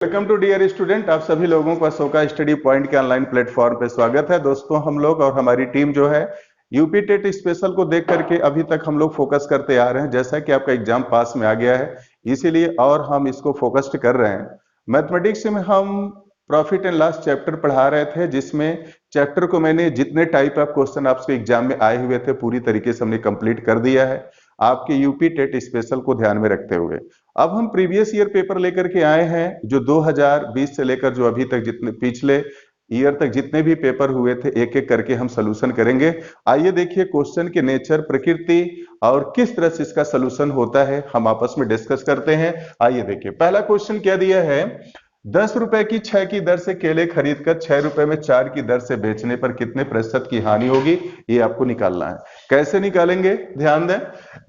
Welcome to dear student. आप सभी लोगों का अशोका स्टडी पॉइंट के ऑनलाइन प्लेटफॉर्म पे स्वागत है। दोस्तों, हम लोग और हमारी टीम जो है यूपी टेट स्पेशल को देख करके अभी तक हम लोग फोकस करते आ रहे हैं। जैसा कि आपका एग्जाम पास में आ गया है, इसीलिए और हम इसको फोकस्ड कर रहे हैं। मैथमेटिक्स में हम प्रॉफिट एंड लॉस चैप्टर पढ़ा रहे थे, जिसमें चैप्टर को मैंने जितने टाइप ऑफ क्वेश्चन आपके एग्जाम में आए हुए थे पूरी तरीके से हमने कंप्लीट कर दिया है, आपके यूपी टेट स्पेशल को ध्यान में रखते हुए। अब हम प्रीवियस ईयर पेपर लेकर के आए हैं, जो 2020 से लेकर जो अभी तक जितने पिछले ईयर तक जितने भी पेपर हुए थे, एक एक करके हम सोल्यूशन करेंगे। आइए देखिए क्वेश्चन के नेचर, प्रकृति और किस तरह से इसका सोल्यूशन होता है, हम आपस में डिस्कस करते हैं। आइए देखिए, पहला क्वेश्चन क्या दिया है। 10 रुपए की 6 की दर से केले खरीदकर 6 रुपए में 4 की दर से बेचने पर कितने प्रतिशत की हानि होगी, ये आपको निकालना है। कैसे निकालेंगे, ध्यान दें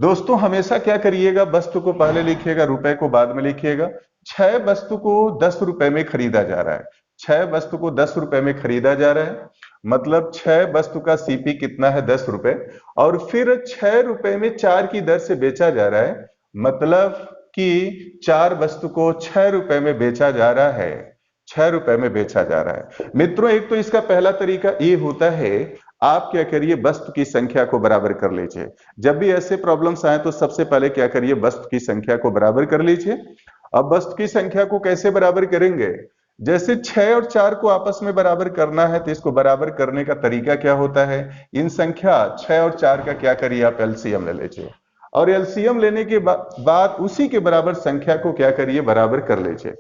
दोस्तों। हमेशा क्या करिएगा, वस्तु को पहले लिखिएगा, रुपए को बाद में लिखिएगा। 6 वस्तु को 10 रुपए में खरीदा जा रहा है। 6 वस्तु को 10 रुपए में खरीदा जा रहा है, मतलब 6 वस्तु का सीपी कितना है, 10 रुपए। और फिर 6 रुपए में 4 की दर से बेचा जा रहा है, मतलब कि 4 वस्तु को 6 रुपए में बेचा जा रहा है। 6 रुपए में बेचा जा रहा है। मित्रों, एक तो इसका पहला तरीका ये होता है, आप क्या करिए, वस्तु की संख्या को बराबर कर लीजिए। जब भी ऐसे प्रॉब्लम्स आए तो सबसे पहले क्या करिए, वस्तु की संख्या को बराबर कर लीजिए। अब वस्तु की संख्या को कैसे बराबर करेंगे, जैसे 6 और 4 को आपस में बराबर करना है, तो इसको बराबर करने का तरीका क्या होता है, इन संख्या 6 और 4 का क्या करिए, आप एलसीएम ले लीजिए। और एलसीएम लेने के बाद उसी के बराबर संख्या को क्या करिए, बराबर कर लीजिए।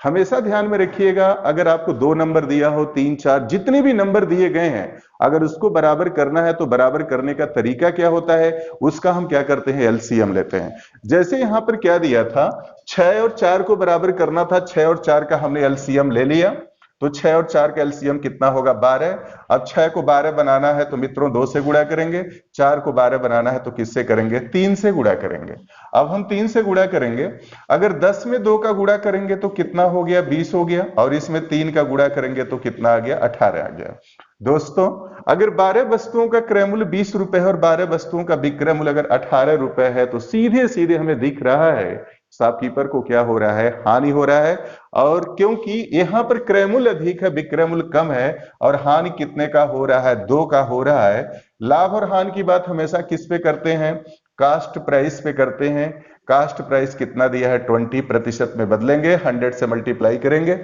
हमेशा ध्यान में रखिएगा, अगर आपको 2 नंबर दिया हो, 3, 4 जितने भी नंबर दिए गए हैं, अगर उसको बराबर करना है तो बराबर करने का तरीका क्या होता है, उसका हम क्या करते हैं, एलसीएम लेते हैं। जैसे यहां पर क्या दिया था, 6 और 4 को बराबर करना था, 6 और 4 का हमने एलसीएम ले लिया, तो 6 और 4 का एलसीएम कितना होगा, 12। अब 6 को 12 बनाना है तो मित्रों 2 से गुणा करेंगे, 4 को 12 बनाना है तो किससे करेंगे, 3 से गुणा करेंगे। अब हम 3 से गुणा करेंगे, अगर 10 में 2 का गुणा करेंगे तो कितना हो गया, 20 हो गया, और इसमें 3 का गुणा करेंगे तो कितना आ गया, 18 आ गया। दोस्तों, अगर 12 वस्तुओं का क्रय मूल्य 20 रुपए है और 12 वस्तुओं का विक्रय मूल्य अगर 18 रुपए है, तो सीधे सीधे हमें दिख रहा है शॉपकीपर को क्या हो रहा है, हानि हो रहा है। और क्योंकि यहां पर क्रय मूल्य अधिक है, विक्रय मूल्य कम है, और हानि कितने का हो रहा है, 2 का हो रहा है। लाभ और हानि की बात हमेशा किस पे करते हैं, कास्ट प्राइस पे करते हैं। कास्ट प्राइस कितना दिया है, 20% में बदलेंगे, 100 से मल्टीप्लाई करेंगे।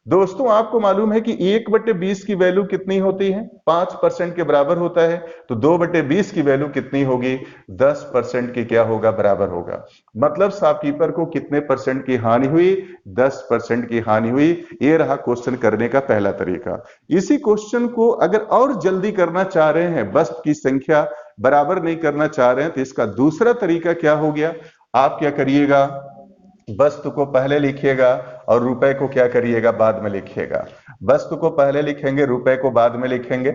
दोस्तों, आपको मालूम है कि 1/20 की वैल्यू कितनी होती है, 5% के बराबर होता है। तो 2/20 की वैल्यू कितनी होगी, 10% की क्या होगा, बराबर होगा। मतलब शॉपकीपर को कितने परसेंट की हानि हुई, 10% की हानि हुई। ये रहा क्वेश्चन करने का पहला तरीका। इसी क्वेश्चन को अगर और जल्दी करना चाह रहे हैं, वस्तु की संख्या बराबर नहीं करना चाह रहे हैं, तो इसका दूसरा तरीका क्या हो गया, आप क्या करिएगा, वस्तु को पहले लिखिएगा और रुपए को क्या करिएगा, बाद में लिखिएगा। वस्तु को पहले लिखेंगे, रुपए को बाद में लिखेंगे।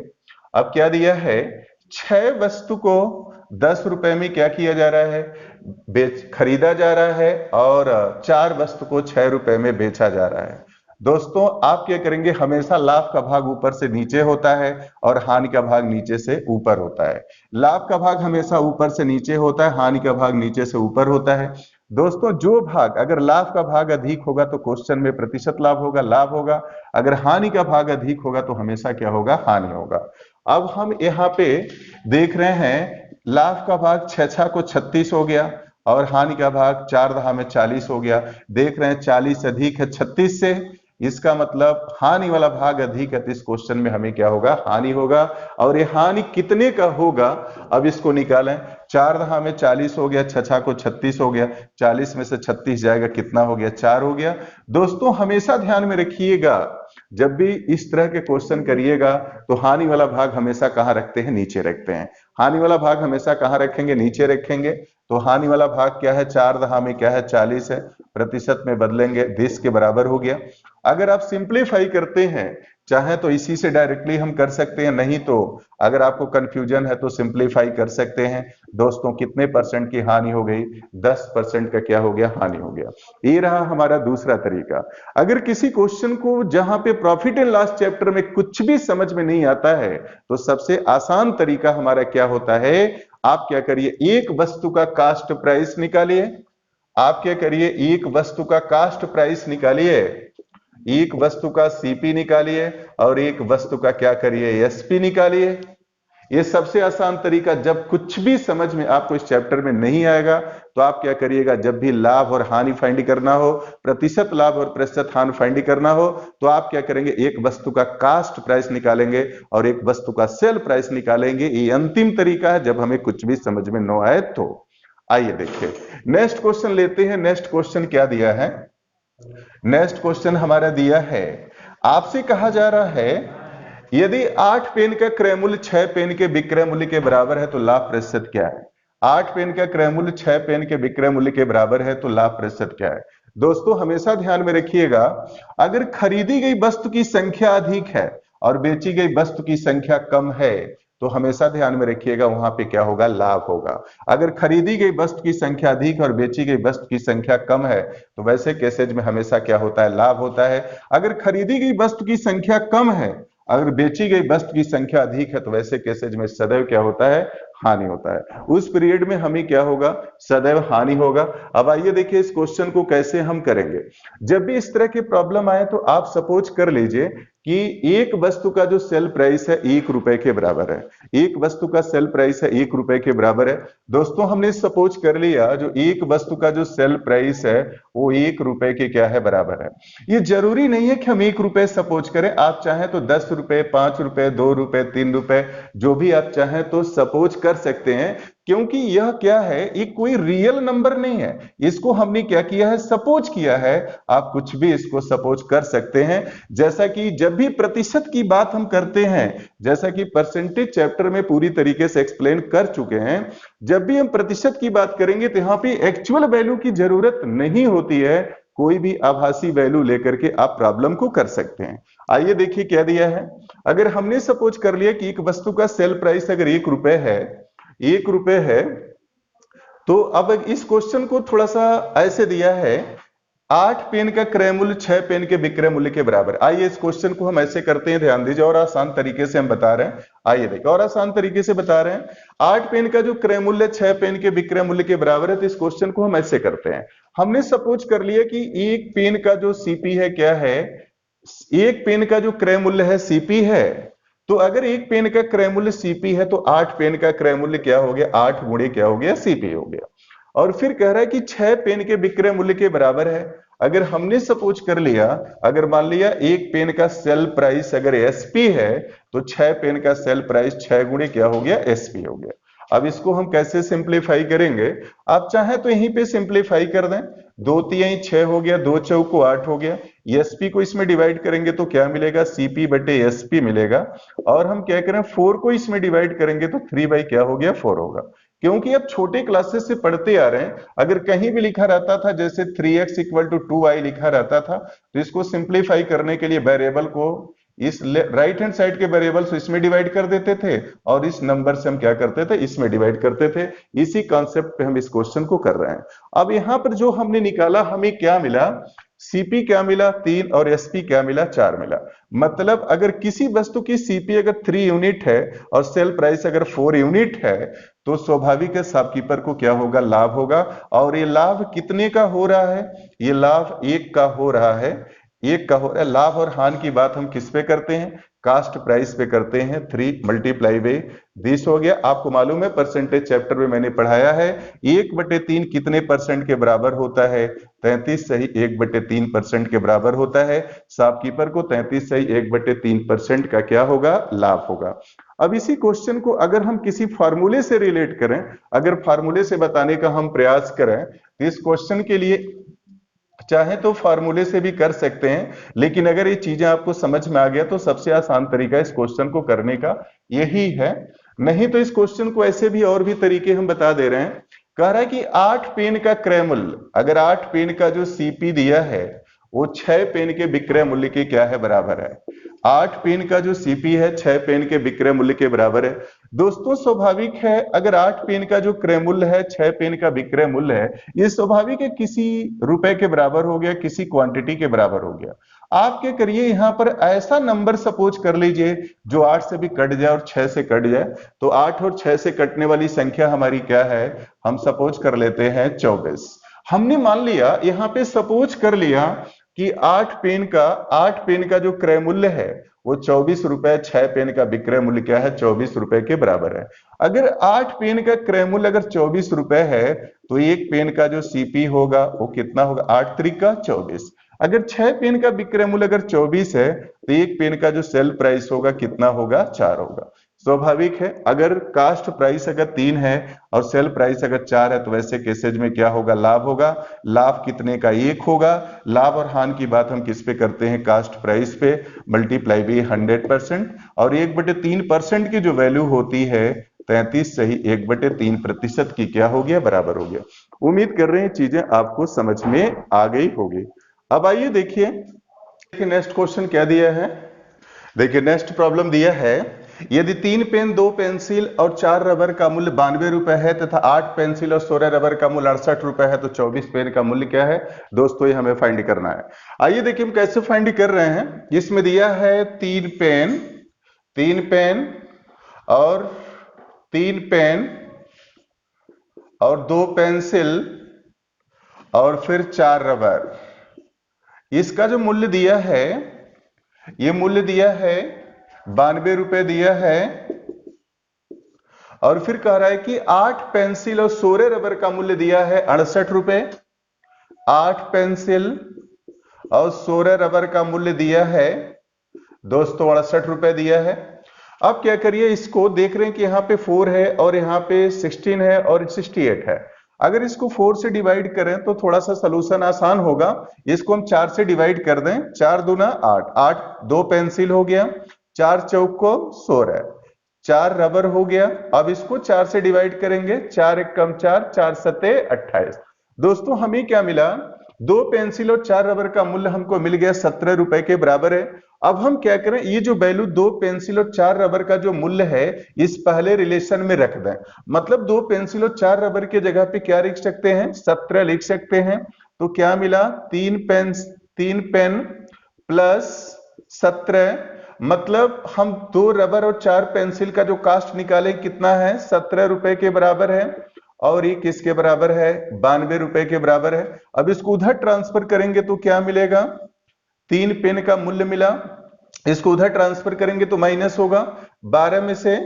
अब क्या दिया है, 6 वस्तु को 10 रुपए में क्या किया जा रहा है, खरीदा जा रहा है, और 4 वस्तु को 6 रुपए में बेचा जा रहा है। दोस्तों, आप क्या करेंगे, हमेशा लाभ का भाग ऊपर से नीचे होता है और हानि का भाग नीचे से ऊपर होता है। लाभ का भाग हमेशा ऊपर से नीचे होता है, हानि का भाग नीचे से ऊपर होता है। दोस्तों, जो भाग, अगर लाभ का भाग अधिक होगा तो क्वेश्चन में प्रतिशत लाभ होगा, लाभ होगा। अगर हानि का भाग अधिक होगा तो हमेशा क्या होगा, हानि होगा। अब हम यहाँ पे देख रहे हैं, लाभ का भाग 6 को 36 हो गया, और हानि का भाग 4 दहा में 40 हो गया। देख रहे हैं 40 अधिक है 36 से, इसका मतलब हानि वाला भाग अधिक है, तो इस क्वेश्चन में हमें क्या होगा, हानि होगा। और ये हानि कितने का होगा, अब इसको निकालें। 4 दहा में 40 हो गया, 6 को 36 हो गया, 40 में से 36 जाएगा, कितना हो गया, 4 हो गया। दोस्तों, हमेशा ध्यान में रखिएगा, जब भी इस तरह के क्वेश्चन करिएगा तो हानि वाला भाग हमेशा कहां रखते हैं, नीचे रखते हैं। हानि वाला भाग हमेशा कहां रखेंगे, नीचे रखेंगे। तो हानि वाला भाग क्या है, 4 दहा में क्या है, 40 है, प्रतिशत में बदलेंगे, 20 के बराबर हो गया। अगर आप सिंप्लीफाई करते हैं, चाहे तो इसी से डायरेक्टली हम कर सकते हैं, नहीं तो अगर आपको कंफ्यूजन है तो सिंप्लीफाई कर सकते हैं। दोस्तों, कितने परसेंट की हानि हो गई, 10% का क्या हो गया, हानि हो गया। ये रहा हमारा दूसरा तरीका। अगर किसी क्वेश्चन को जहां पे प्रॉफिट एंड लॉस चैप्टर में कुछ भी समझ में नहीं आता है, तो सबसे आसान तरीका हमारा क्या होता है, आप क्या करिए, एक वस्तु का कास्ट प्राइस निकालिए। आप क्या करिए, एक वस्तु का कास्ट प्राइस निकालिए, एक वस्तु का सीपी निकालिए और एक वस्तु का क्या करिए, एसपी निकालिए। ये सबसे आसान तरीका। जब कुछ भी समझ में आपको इस चैप्टर में नहीं आएगा तो आप क्या करिएगा, जब भी लाभ और हानि फाइंड करना हो, प्रतिशत लाभ और प्रतिशत हानि फाइंड करना हो, तो आप क्या करेंगे, एक वस्तु का कास्ट प्राइस निकालेंगे और एक वस्तु का सेल प्राइस निकालेंगे। ये अंतिम तरीका है जब हमें कुछ भी समझ में न आए तो। आइए देखिए नेक्स्ट क्वेश्चन लेते हैं। नेक्स्ट क्वेश्चन क्या दिया है, नेक्स्ट क्वेश्चन हमारा दिया है, आपसे कहा जा रहा है यदि 8 पेन का क्रय मूल्य 6 पेन के विक्रय मूल्य के बराबर है तो लाभ प्रतिशत क्या है। 8 पेन का क्रय मूल्य 6 पेन के विक्रय मूल्य के बराबर है तो लाभ प्रतिशत क्या है। दोस्तों हमेशा ध्यान में रखिएगा, अगर खरीदी गई वस्तु की संख्या अधिक है और बेची गई वस्तु की संख्या कम है तो हमेशा ध्यान में रखिएगा वहां पे क्या होगा, लाभ होगा। अगर खरीदी गई वस्तु की संख्या अधिक और बेची गई वस्तु की संख्या कम है तो वैसे केसेज में हमेशा क्या होता है, लाभ होता है। अगर खरीदी गई वस्तु की संख्या कम है, अगर बेची गई वस्तु की संख्या अधिक है तो वैसे केसेज में सदैव क्या होता है, हानि होता है। उस पीरियड में हमें क्या होगा, सदैव हानि होगा। अब आइए देखिए इस क्वेश्चन को कैसे हम करेंगे। जब भी इस तरह की प्रॉब्लम आए तो आप सपोज कर लीजिए कि एक वस्तु का जो सेल प्राइस है 1 रुपए के बराबर है, एक वस्तु का सेल प्राइस है 1 रुपए के बराबर है। दोस्तों हमने सपोज कर लिया जो एक वस्तु का जो सेल प्राइस है वो 1 रुपए के क्या है, बराबर है। ये जरूरी नहीं है कि हम 1 रुपए सपोज करें, आप चाहें तो 10 रुपए, 5 रुपए, 2 रुपए, 3 रुपए, जो भी आप चाहें तो सपोज कर सकते हैं, क्योंकि यह क्या है, ये कोई रियल नंबर नहीं है, इसको हमने क्या किया है, सपोज किया है। आप कुछ भी इसको सपोज कर सकते हैं। जैसा कि जब भी प्रतिशत की बात हम करते हैं, जैसा कि परसेंटेज चैप्टर में पूरी तरीके से एक्सप्लेन कर चुके हैं, जब भी हम प्रतिशत की बात करेंगे तो यहां पे एक्चुअल वैल्यू की जरूरत नहीं होती है, कोई भी आभासी वैल्यू लेकर के आप प्रॉब्लम को कर सकते हैं। आइए देखिए क्या दिया है। अगर हमने सपोज कर लिया कि एक वस्तु का सेल प्राइस अगर 1 रुपए है, 1 रुपए है, तो अब इस क्वेश्चन को थोड़ा सा ऐसे दिया है, 8 पेन का क्रय मूल्य 6 पेन के विक्रय मूल्य के बराबर। आइए इस क्वेश्चन को हम ऐसे करते हैं, ध्यान दीजिए, और आसान तरीके से हम बता रहे हैं। आइए देखिए और आसान तरीके से बता रहे हैं, 8 पेन का जो क्रय मूल्य 6 पेन के विक्रय मूल्य के बराबर है, तो इस क्वेश्चन को हम ऐसे करते हैं। हमने सपोज कर लिया कि एक पेन का जो सीपी है क्या है, एक पेन का जो क्रय मूल्य है सीपी है। तो अगर एक पेन का क्रय मूल्य सीपी है तो 8 पेन का क्रय मूल्य क्या हो गया, 8 गुणे क्या हो गया, सीपी हो गया। और फिर कह रहा है कि 6 पेन के विक्रय मूल्य के बराबर है। अगर हमने सपोज कर लिया, अगर मान लिया एक पेन का सेल प्राइस अगर एसपी है तो 6 पेन का सेल प्राइस 6 गुणे क्या हो गया, एसपी हो गया। अब इसको हम कैसे सिंप्लीफाई करेंगे, आप चाहें तो यहीं पे सिंप्लीफाई कर दें, 2 3 6 हो गया, 2 चौको 8 हो गया। एसपी को इसमें डिवाइड करेंगे तो क्या मिलेगा, सीपी बटे एसपी मिलेगा। और हम क्या करें, 4 को इसमें डिवाइड करेंगे तो 3 बाई क्या हो गया, 4 होगा। क्योंकि अब छोटे क्लासेस से पढ़ते आ रहे हैं, अगर कहीं भी लिखा रहता था जैसे 3x = 2y लिखा रहता था, तो इसको सिंप्लीफाई करने के लिए वेरिएबल को इस राइट हैंड साइड के वेरिएबल से इसमें डिवाइड कर देते थे और इस नंबर से हम क्या करते थे, इसमें डिवाइड करते थे। इसी कॉन्सेप्ट पे हम इस क्वेश्चन को कर रहे हैं। अब यहां पर जो हमने निकाला, हमें क्या मिला, सीपी क्या मिला, 3, और एसपी क्या मिला, 4 मिला। मतलब अगर किसी वस्तु की सीपी अगर 3 यूनिट है और सेल प्राइस अगर 4 यूनिट है तो स्वाभाविक है शॉपकीपर को क्या होगा, लाभ होगा। और ये लाभ कितने का हो रहा है, ये लाभ 1 का हो रहा है, 1 का हो रहा है। लाभ और हानि की बात हम किस पे करते हैं, कास्ट प्राइस पे करते हैं। 3 मल्टीप्लाई बाई दिस हो गया। आपको मालूम है परसेंटेज चैप्टर में मैंने पढ़ाया है 1/3 कितने परसेंट के बराबर होता है, 33 सही 1/3% के बराबर होता है। शॉपकीपर को 33 सही 1/3% का क्या होगा, लाभ होगा। अब इसी क्वेश्चन को अगर हम किसी फार्मूले से रिलेट करें, अगर फार्मूले से बताने का हम प्रयास करें तो इस क्वेश्चन के लिए चाहे तो फार्मूले से भी कर सकते हैं, लेकिन अगर ये चीजें आपको समझ में आ गया तो सबसे आसान तरीका इस क्वेश्चन को करने का यही है। नहीं तो इस क्वेश्चन को ऐसे भी और भी तरीके हम बता दे रहे हैं। कह रहा है कि 8 पेन का क्रय मूल्य, अगर 8 पेन का जो सीपी दिया है वो 6 पेन के विक्रय मूल्य के क्या है, बराबर है। 8 पेन का जो सीपी है 6 पेन के विक्रय मूल्य के बराबर है। दोस्तों स्वाभाविक है अगर 8 पेन का जो क्रय मूल्य है 6 पेन का विक्रय मूल्य है, ये स्वाभाविक है किसी रुपए के बराबर हो गया, किसी क्वांटिटी के बराबर हो गया। आप क्या करिए, यहां पर ऐसा नंबर सपोज कर लीजिए जो 8 से भी कट जाए और 6 से कट जाए। तो 8 और 6 से कटने वाली संख्या हमारी क्या है, हम सपोज कर लेते हैं 24। हमने मान लिया, यहां पे सपोज कर लिया कि 8 पेन का जो क्रय मूल्य है वो 24 रुपए, 6 पेन का विक्रय मूल्य क्या है, 24 रुपए के बराबर है। अगर 8 पेन का क्रय मूल्य अगर 24 रुपए है तो एक पेन का जो सीपी होगा वो कितना होगा, 8 त्रिका 24। अगर 6 पेन का विक्रय मूल्य अगर 24 है तो एक पेन का जो सेल प्राइस होगा कितना होगा, 4 होगा। स्वाभाविक है, अगर कास्ट प्राइस अगर 3 है और सेल प्राइस अगर 4 है तो वैसे केसेज में क्या होगा, लाभ होगा। लाभ कितने का, 1 होगा। लाभ और हानि की बात हम किस पे करते हैं, कास्ट प्राइस पे, मल्टीप्लाई बाई 100%, और 1/3% की जो वैल्यू होती है 33 से ही 1/3% की क्या हो गया, बराबर हो गया। उम्मीद कर रहे हैं चीजें आपको समझ में आ गई होगी। अब आइए देखिए नेक्स्ट क्वेश्चन क्या दिया है। देखिए नेक्स्ट प्रॉब्लम दिया है, यदि 3 पेन, 2 पेंसिल और 4 रबर का मूल्य 92 रुपए है तथा 8 पेंसिल और 16 रबर का मूल्य 68 रुपए है तो 24 पेन का मूल्य क्या है। दोस्तों ये हमें फाइंड करना है। आइए देखिए हम कैसे फाइंड कर रहे हैं। इसमें दिया है 3 पेन और 3 पेन और 2 पेंसिल और फिर 4 रबर। इसका जो मूल्य दिया है, ये मूल्य दिया है 92 रुपए दिया है, और फिर कह रहा है कि 8 पेंसिल और 16 रबर का मूल्य दिया है 68 रुपए। 8 पेंसिल और 16 रबर का मूल्य दिया है दोस्तों 68 रुपए दिया है। अब क्या करिए, इसको देख रहे हैं कि यहाँ पे 4 है और यहाँ पे 16 है और 68 है। अगर इसको 4 से डिवाइड करें तो थोड़ा सा सलूशन आसान होगा। इसको हम 4 से डिवाइड कर दें, 4 दूना 8, 8 2 पेंसिल हो गया, 4 चौक को 16, 4 रबर हो गया। अब इसको 4 से डिवाइड करेंगे, 4 एक कम 4, 4 सते 28। दोस्तों हमें क्या मिला, 2 पेंसिल और 4 रबर का मूल्य हमको मिल गया 17 रुपए के बराबर है। अब हम क्या करें, ये जो वैल्यू 2 पेंसिल और 4 रबर का जो मूल्य है इस पहले रिलेशन में रख दें। मतलब 2 पेंसिल और 4 रबर के जगह पे क्या लिख सकते हैं, 17 लिख सकते हैं। तो क्या मिला, 3 पेन प्लस 17, मतलब हम 2 रबर और 4 पेंसिल का जो कास्ट निकाले कितना है, 17 रुपए के बराबर है, और ये किसके बराबर है, 92 रुपए के बराबर है। अब इसको उधर ट्रांसफर करेंगे तो क्या मिलेगा, 3 पेन का मूल्य मिला, इसको उधर ट्रांसफर करेंगे तो माइनस होगा, 12 में से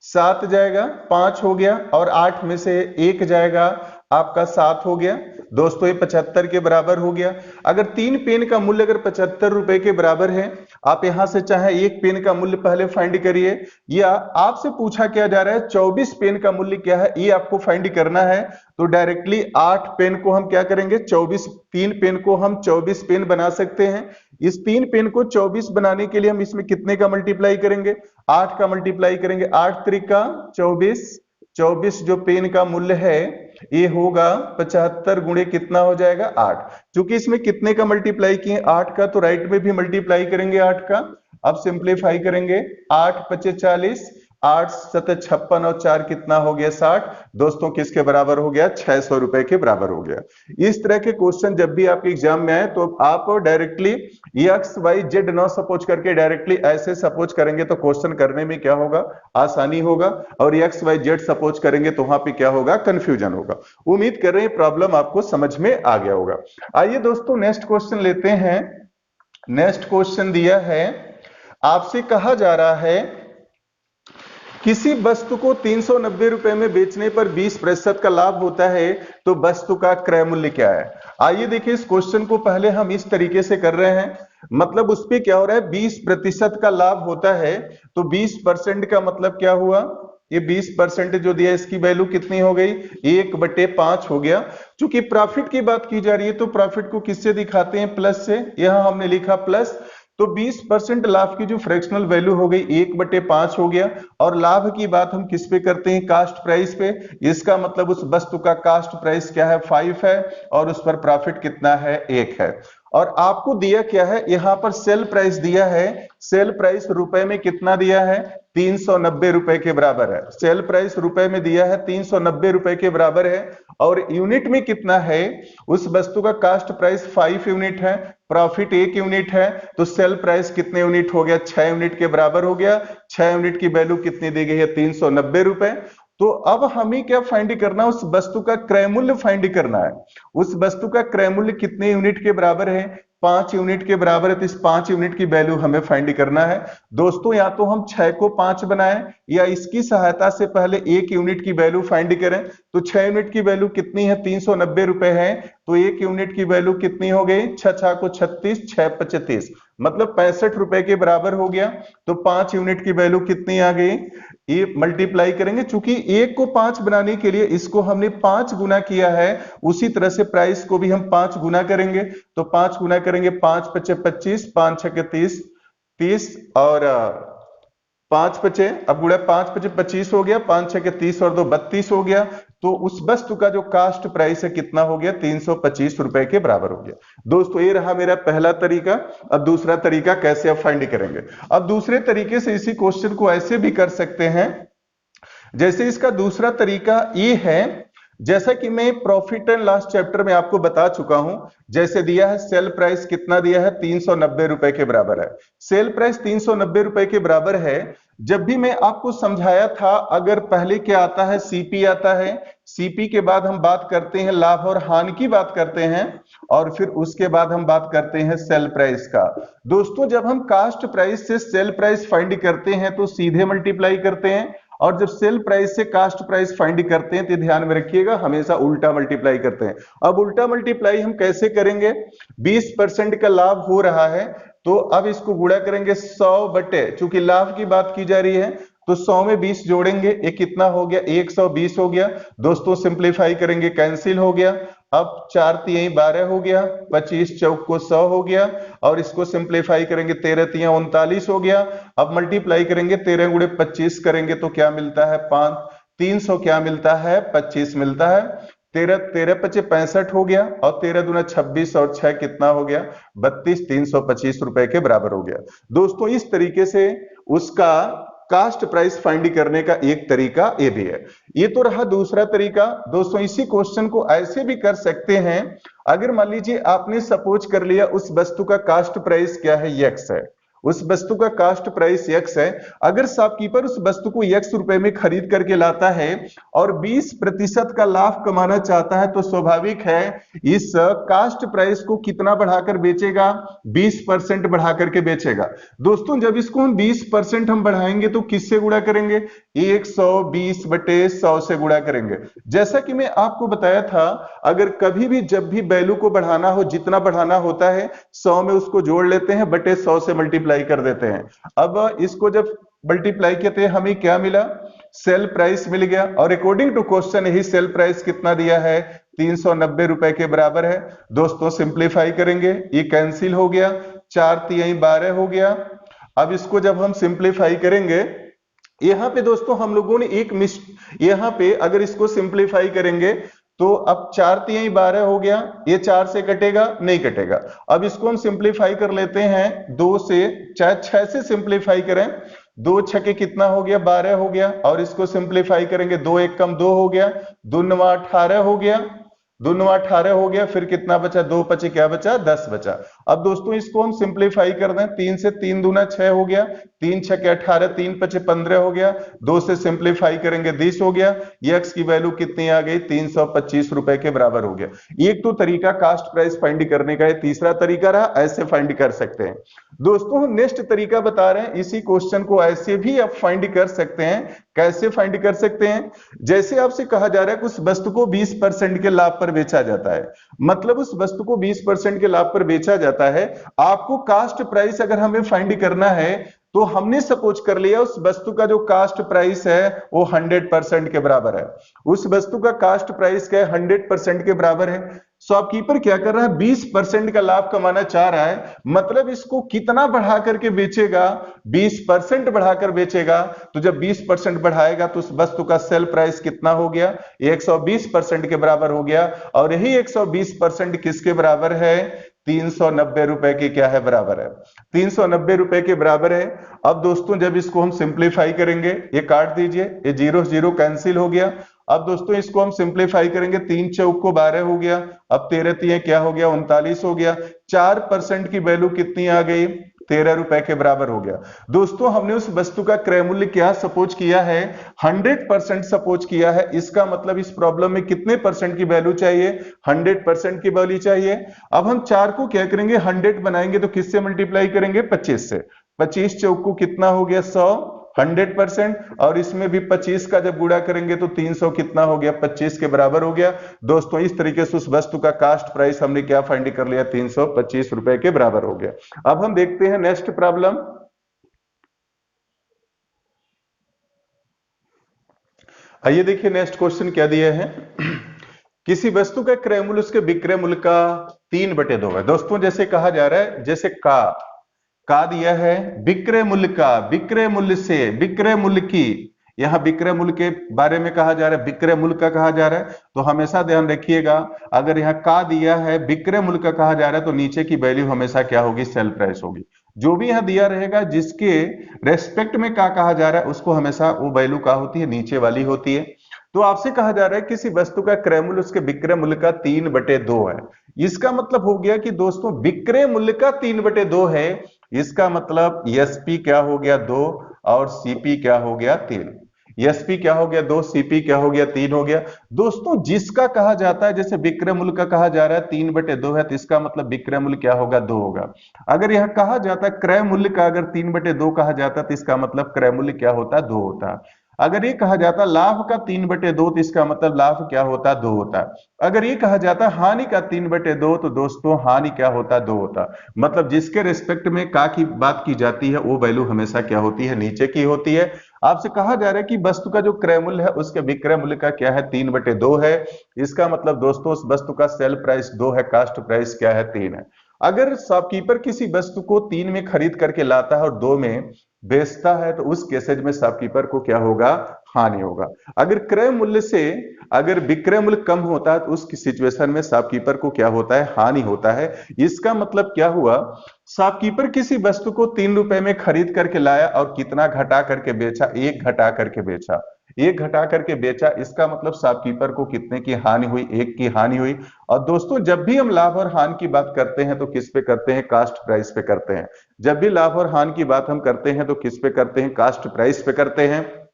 7 जाएगा 5 हो गया, और 8 में से 1 जाएगा आपका 7 हो गया। दोस्तों ये 75 के बराबर हो गया। अगर 3 पेन का मूल्य अगर 75 रुपए के बराबर है, आप यहां से चाहे 1 पेन का मूल्य पहले फाइंड करिए, या आपसे पूछा क्या जा रहा है 24 पेन का मूल्य क्या है ये आपको फाइंड करना है। तो डायरेक्टली 8 पेन को हम क्या करेंगे, 24, 3 पेन को हम 24 पेन बना सकते हैं। इस 3 पेन को 24 बनाने के लिए हम इसमें कितने का मल्टीप्लाई करेंगे, 8 का मल्टीप्लाई करेंगे, 8 त्रिका 24, 24 जो पेन का मूल्य है ये होगा 75 गुणे कितना हो जाएगा, 8। क्योंकि इसमें कितने का मल्टीप्लाई किए, 8 का, तो राइट में भी मल्टीप्लाई करेंगे 8 का। अब सिंप्लीफाई करेंगे, 8 पचे 40, 8 सत 56 और 4 कितना हो गया, 60। दोस्तों किसके बराबर हो गया, 600 रुपए के बराबर हो गया। इस तरह के क्वेश्चन जब भी आपके एग्जाम में आए तो आप डायरेक्टली एक्स वाई जेड न सपोज करके डायरेक्टली ऐसे सपोज करेंगे तो क्वेश्चन करने में क्या होगा, आसानी होगा, और एक्स वाई जेड सपोज करेंगे तो वहां पे क्या होगा, कंफ्यूजन होगा। उम्मीद कर रहे हैं प्रॉब्लम आपको समझ में आ गया होगा। आइए दोस्तों नेक्स्ट क्वेश्चन लेते हैं। नेक्स्ट क्वेश्चन दिया है, आपसे कहा जा रहा है किसी वस्तु को 390 रुपए में बेचने पर 20% का लाभ होता है तो वस्तु का क्रय मूल्य क्या है। आइए देखिए इस क्वेश्चन को पहले हम इस तरीके से कर रहे हैं, मतलब उस पे क्या हो रहा है, 20% का लाभ होता है तो 20% का मतलब क्या हुआ, ये 20% जो दिया इसकी वैल्यू कितनी हो गई, 1/5 हो गया। चूंकि प्रॉफिट की बात की जा रही है तो प्रॉफिट को किससे दिखाते हैं, प्लस से, यहां हमने लिखा प्लस। तो 20% लाभ की जो फ्रैक्शनल वैल्यू हो गई 1/5 हो गया। और लाभ की बात हम किस पे करते हैं, कास्ट प्राइस पे। इसका मतलब उस वस्तु का कास्ट प्राइस क्या है, 5 है, और उस पर प्रॉफिट कितना है, 1 है। और आपको दिया क्या है, यहां पर सेल प्राइस दिया है, सेल प्राइस रुपए में कितना दिया है, 390 रुपए के बराबर है। सेल प्राइस रुपए में दिया है 390 रुपए के बराबर है, और यूनिट में कितना है, उस वस्तु का कास्ट प्राइस 5 यूनिट है, प्रॉफिट 1 यूनिट है, तो सेल प्राइस कितने यूनिट हो गया, 6 यूनिट के बराबर हो गया। 6 यूनिट की वैल्यू कितनी दी गई है, 390 रुपए। तो अब हमें क्या फाइंड करना है, उस वस्तु का क्रय मूल्य फाइंड करना है। उस वस्तु का क्रय मूल्य कितने यूनिट के बराबर है, 5 यूनिट के बराबर है। तो इस 5 यूनिट की वैल्यू हमें फाइंड करना है। दोस्तों या तो हम 6 को 5 बनाएं या इसकी सहायता से पहले 1 यूनिट की वैल्यू फाइंड करें। तो 6 यूनिट की वैल्यू कितनी है, 390 रुपए है। तो 1 यूनिट की वैल्यू कितनी हो गई, 6 को 36, 6 35, मतलब 65 रुपए के बराबर हो गया। तो 5 यूनिट की वैल्यू कितनी आ गई, ये मल्टीप्लाई करेंगे, चूंकि 1 को 5 बनाने के लिए इसको हमने 5 गुना किया है, उसी तरह से प्राइस को भी हम 5 गुना करेंगे। तो 5 गुना करेंगे, 5 पचे 25, 5 छके 30, 30 और 5 पचे, अब गुणा 5 पचे 25 हो गया, 5 छके 30 और 2 32 हो गया। तो उस वस्तु का जो कास्ट प्राइस है कितना हो गया, 325 रुपए के बराबर हो गया। दोस्तों ये रहा मेरा पहला तरीका। अब दूसरा तरीका कैसे आप फाइंड करेंगे। अब दूसरे तरीके से इसी क्वेश्चन को ऐसे भी कर सकते हैं, जैसे इसका दूसरा तरीका ये है, जैसा कि मैं प्रॉफिट एंड लॉस चैप्टर में आपको बता चुका हूं। जैसे दिया है सेल प्राइस कितना दिया है, 390 रुपए के बराबर है। सेल प्राइस 390 रुपए के बराबर है। जब भी मैं आपको समझाया था, अगर पहले क्या आता है, सीपी आता है, सीपी के बाद हम बात करते हैं लाभ और हानि की बात करते हैं, और फिर उसके बाद हम बात करते हैं सेल प्राइस का। दोस्तों जब हम कास्ट प्राइस से सेल प्राइस फाइंड करते हैं तो सीधे मल्टीप्लाई करते हैं, और जब सेल प्राइस से कास्ट प्राइस फाइंड करते हैं तो ध्यान में रखिएगा हमेशा उल्टा मल्टीप्लाई करते हैं। अब उल्टा मल्टीप्लाई हम कैसे करेंगे, 20% का लाभ हो रहा है, तो अब इसको गुणा करेंगे 100 बटे, चूंकि लाभ की बात की जा रही है तो 100 में 20 जोड़ेंगे, ये कितना हो गया, 120 हो गया। दोस्तों सिंप्लीफाई करेंगे, कैंसिल हो गया। अब 4 तिहाई 12 हो गया, 25 चौक को 100 हो गया, और इसको सिंप्लीफाई करेंगे, 13 तिहाई 39 हो गया। अब मल्टीप्लाई करेंगे, 13 गुणे 25 करेंगे तो क्या मिलता है, 5, 300 क्या मिलता है, 25 मिलता है। 13 13 पचे 65 हो गया, और 13 दूना 26 और 6 कितना हो गया, 32, 325 रुपए के बराबर हो गया। दोस्तों इस तरीके से उसका कास्ट प्राइस फाइंड करने का एक तरीका ये भी है। ये तो रहा दूसरा तरीका। दोस्तों इसी क्वेश्चन को ऐसे भी कर सकते हैं, अगर मान लीजिए आपने सपोज कर लिया उस वस्तु का कास्ट प्राइस क्या है, यक्स है, उस वस्तु का कास्ट प्राइस यक्स है। अगर शॉपकीपर उस वस्तु को यक्स रुपए में खरीद करके लाता है और 20% का लाभ कमाना चाहता है, तो स्वाभाविक है इस कास्ट प्राइस को कितना बढ़ाकर बेचेगा, 20% बढ़ा करके बेचेगा। दोस्तों जब इसको हम 20% हम बढ़ाएंगे तो किससे गुणा करेंगे, 120 बटे 100 से गुणा करेंगे। जैसा कि मैं आपको बताया था, अगर कभी भी जब भी वैल्यू को बढ़ाना हो, जितना बढ़ाना होता है 100 में उसको जोड़ लेते हैं, बटे 100 से मल्टीप्लाई कर देते हैं। अब इसको जब मल्टीप्लाई किए थे हमें क्या मिला, सेल प्राइस मिल गया, और अकॉर्डिंग टू क्वेश्चन यही सेल प्राइस कितना दिया है, 390 रुपए के बराबर है। दोस्तों सिंप्लीफाई करेंगे, ये कैंसिल हो गया, 4 तिहाई 12 हो गया। अब इसको जब हम सिंप्लीफाई करेंगे, यहां पे दोस्तों हम लोगों ने एक यहां पे अगर इसको सिंप्लीफाई करेंगे तो अब 4 तिहाई 12 हो गया, ये 4 से कटेगा, नहीं कटेगा। अब इसको हम सिंप्लीफाई कर लेते हैं, 2 से, चाहे 6 से सिंप्लीफाई करें, 2 छके कितना हो गया, 12 हो गया, और इसको सिंप्लीफाई करेंगे, 2 एक कम 2 हो गया, 2 9 18 हो गया, 2 9 18 हो गया, फिर कितना बचा, 2 पचे क्या बचा, 10 बचा। अब दोस्तों इसको हम सिंप्लीफाई कर दें, 3 से 3 दूना 6 हो गया, 3 छके 18, 3 पचे 15 हो गया, 2 से सिंप्लीफाई करेंगे 20 हो गया। एक्स की वैल्यू कितनी आ गई, 325 रुपए के बराबर हो गया। एक तो तरीका कास्ट प्राइस फाइंड करने का है, तीसरा तरीका रहा ऐसे फाइंड कर सकते हैं। दोस्तों हम नेक्स्ट तरीका बता रहे हैं, इसी क्वेश्चन को ऐसे भी आप फाइंड कर सकते हैं। कैसे फाइंड कर सकते हैं, जैसे आपसे कहा जा रहा है कि उस वस्तु को 20% के लाभ पर बेचा जाता है, मतलब उस वस्तु को 20% के लाभ पर बेचा जाता है। आपको कास्ट प्राइस अगर हमें फाइंड करना है, तो हमने सपोज कर लिया उस वस्तु का जो कास्ट प्राइस है वो 100% के बराबर है। उस वस्तु का कास्ट प्राइस क्या है, 100% के बराबर है। शॉपकीपर क्या कर रहा है, 20% का लाभ कमाना चाह रहा है, मतलब इसको कितना बढ़ा करके बेचेगा, 20% बढ़ाकर बेचेगा। तो जब 20% बढ़ाएगा तो उस वस्तु का सेल प्राइस कितना हो गया, 120% के बराबर हो गया, और यही 120% किसके बराबर है, 390 रुपए के क्या है, बराबर है, 390 रुपए के बराबर है। अब दोस्तों जब इसको हम सिंप्लीफाई करेंगे, ये काट दीजिए, ये 0 0 कैंसिल हो गया। अब दोस्तों इसको हम सिंप्लीफाई करेंगे, 3 चौक को 12 हो गया, अब 13 तिहाई क्या हो गया, 39 हो गया। 4% की वैल्यू कितनी आ गई, 13 रुपए के बराबर हो गया। दोस्तों हमने उस वस्तु का क्रय मूल्य क्या सपोज किया है, 100% सपोज किया है। इसका मतलब इस प्रॉब्लम में कितने परसेंट की वैल्यू चाहिए, 100% की वैल्यू चाहिए। अब हम 4 को क्या करेंगे, 100 बनाएंगे तो किससे मल्टीप्लाई करेंगे, 25 से। 25 चौक को कितना हो गया, 100, 100%। और इसमें भी 25 का जब गुणा करेंगे तो 300 कितना हो गया, 25 के बराबर हो गया। दोस्तों इस तरीके से उस वस्तु का कास्ट प्राइस हमने क्या फाइंड कर लिया, 325 रुपए के बराबर हो गया। अब हम देखते हैं नेक्स्ट प्रॉब्लम। आइए देखिए नेक्स्ट क्वेश्चन क्या दिया है। किसी वस्तु का क्रय मूल्य उसके विक्रय मूल्य का 3/2 है। दोस्तों जैसे कहा जा रहा है, जैसे का दिया है, विक्रय मूल्य का, विक्रय मूल्य से, विक्रय मूल्य की, यहां विक्रय मूल्य के बारे में कहा जा रहा है, विक्रय मूल्य का कहा जा रहा है। तो हमेशा ध्यान रखिएगा, अगर यहाँ का दिया है, विक्रय मूल्य का कहा जा रहा है, तो नीचे की वैल्यू हमेशा क्या होगी, सेल प्राइस होगी। जो भी यहां दिया रहेगा जिसके रेस्पेक्ट में का कहा जा रहा है, उसको हमेशा वो वैल्यू का होती है, नीचे वाली होती है। तो आपसे कहा जा रहा है किसी वस्तु का क्रय मूल्य उसके विक्रय मूल्य का 3/2 है। इसका मतलब हो गया कि दोस्तों विक्रय मूल्य का 3/2 है। इसका मतलब एसपी क्या हो गया, 2, और सीपी क्या हो गया, 3। एसपी क्या हो गया, 2, सीपी क्या हो गया, 3 हो गया। दोस्तों जिसका कहा जाता है, जैसे विक्रय मूल्य का कहा जा रहा है 3/2 है, तो इसका मतलब विक्रय मूल्य क्या होगा, 2 होगा। अगर यह कहा जाता है क्रय मूल्य का अगर 3/2 कहा जाता है, तो इसका मतलब क्रय मूल्य क्या होता है, 2 होता है। अगर ये कहा जाता लाभ का 3/2, तो इसका मतलब लाभ क्या होता, 2 होता। अगर ये कहा जाता हानि का 3/2, तो दोस्तों हानि क्या होता, 2 होता। मतलब जिसके रिस्पेक्ट में का की बात की जाती है, वो वैल्यू हमेशा क्या होती है, नीचे की होती है। आपसे कहा जा रहा है कि वस्तु का जो क्रय मूल्य है उसके विक्रय मूल्य का क्या है, 3/2 है। इसका मतलब दोस्तों उस वस्तु का सेल प्राइस 2 है, कास्ट प्राइस क्या है, 3 है। अगर शॉपकीपर किसी वस्तु को 3 में खरीद करके लाता है और 2 में बेचता है, तो उस केसेज में शॉपकीपर को क्या होगा, हानि होगा। अगर क्रय मूल्य से अगर विक्रय मूल्य कम होता है, तो उस सिचुएशन में शॉपकीपर को क्या होता है, हानि होता है। इसका मतलब क्या हुआ, शॉपकीपर किसी वस्तु को 3 रुपए में खरीद करके लाया और कितना घटा करके बेचा, 1 घटा करके बेचा, 1 घटा करके बेचा। इसका मतलब शॉपकीपर को कितने की हानि हुई, 1 की हानि हुई। और दोस्तों जब भी हम लाभ और हानि की बात करते हैं तो किस पे करते हैं, कास्ट प्राइस पे करते हैं। जब भी लाभ और हानि की बात हम करते हैं तो किस पे करते हैं, कास्ट प्राइस पे करते हैं।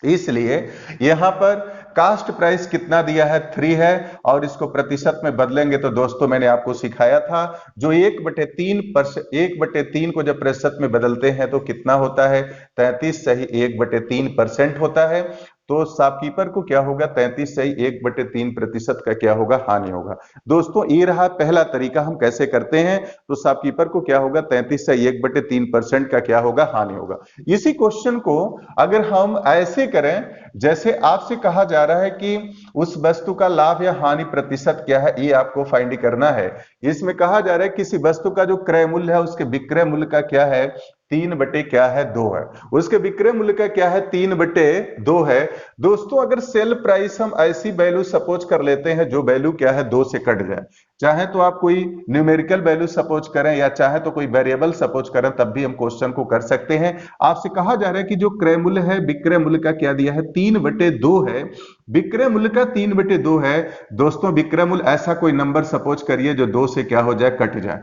इसलिए यहां पर कास्ट प्राइस कितना दिया है, 3 है। और इसको प्रतिशत में बदलेंगे तो दोस्तों मैंने आपको सिखाया था, जो 1/3 को जब प्रतिशत में बदलते हैं तो कितना होता है, 33 सही 1/3% होता है। तो शॉपकीपर को क्या होगा, 33 सही 1/3% का क्या होगा, हानि होगा। दोस्तों ये रहा पहला तरीका, हम कैसे करते हैं। तो शॉपकीपर को क्या होगा, 33 सही 1/3% का क्या होगा, हानि होगा। इसी क्वेश्चन को अगर हम ऐसे करें, जैसे आपसे कहा जा रहा है कि उस वस्तु का लाभ या हानि प्रतिशत क्या है, ये आपको फाइंड करना है। इसमें कहा जा रहा है किसी वस्तु का जो क्रय मूल्य है उसके विक्रय मूल्य का क्या है, 3/2 है। उसके विक्रय मूल्य का क्या है, 3/2 है। दोस्तों अगर सेल प्राइस हम ऐसी वैल्यू सपोज कर लेते हैं जो वैल्यू क्या है, 2 से कट जाए, चाहे तो आप कोई न्यूमेरिकल वैल्यू सपोज करें या चाहे तो कोई वेरिएबल सपोज करें, तब भी हम क्वेश्चन को कर सकते हैं। आपसे कहा जा रहा है कि जो क्रय मूल्य है विक्रय मूल्य का क्या दिया है, 3/2 है। विक्रय मूल्य का 3/2 है। दोस्तों विक्रय मूल्य ऐसा कोई नंबर सपोज करिए जो 2 से क्या हो जाए, कट जाए।